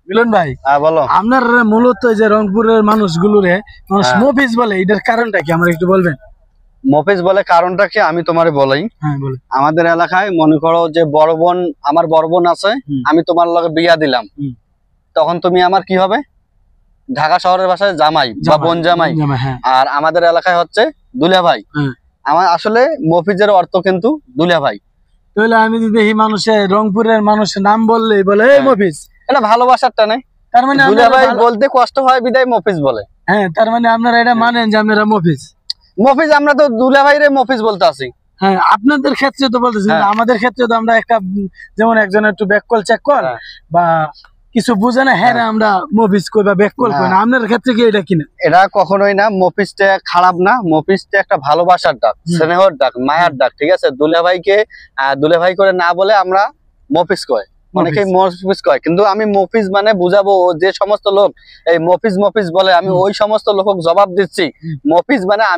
মিলন ভাই, বলো। আপনার মূলত যে রংপুরের মানুষগুলোরে মানুষ মফিজ বলে, এটার কারণটা কি আমার একটু বলবেন? মফিজ বলে কারণটা কি আমি তোমারে বলাই। হ্যাঁ বলে। আমাদের এলাকায় মনে করো যে বড় বোন, আমার বড় বোন আছে, আমি তোমার লগে বিয়া দিলাম, তখন তুমি আমার কি হবে, ঢাকা শহরের ভাষায় জামাই বা বোন জামাই। আর আমাদের এলাকায় হচ্ছে দুলা ভাই। আমার আসলে মফিজের অর্থ কিন্তু দুলা ভাই। তাহলে আমি যদি দেখি মানুষের রংপুরের মানুষের নাম বললেই বলে এই মফিজ, এটা ভালোবাসারটা নেই, তার মানে দুলা ভাই বলতে কষ্ট হয় বিদায় মফিজ বলে। হ্যাঁ, তার মানে আপনারা এটা মানেন যে আপনারা মফিজ। মফিজ আমরা তো দুলা ভাইরে মফিজ বলতে আছি। হ্যাঁ, আপনাদের ক্ষেত্রে তো বলতেছি, আমাদের ক্ষেত্রে তো আমরা একটা যেমন একজন একটু ব্যাককল চেক কর বা কিছু বুঝে না, হ্যাঁ আমরা মফিজ কই বা ব্যাককল কই না, আপনাদের ক্ষেত্রে কি এটা কিনা? এটা কখনোই না, মফিজটা খারাপ না, মফিজটা একটা ভালোবাসার ডাক, স্নেহর ডাক, মায়ার ডাক, ঠিক আছে। দুলা ভাইকে দুলা ভাই করে না বলে আমরা মফিজ কয়, অনেকেই মফিজ কয়, কিন্তু আমি মফিজ মানে বুঝাবো যে সমস্ত লোক এই মফিজ মফিজ বলে, আমি ওই সমস্ত লোক জবাব দিচ্ছি, মফিজ মানে আমি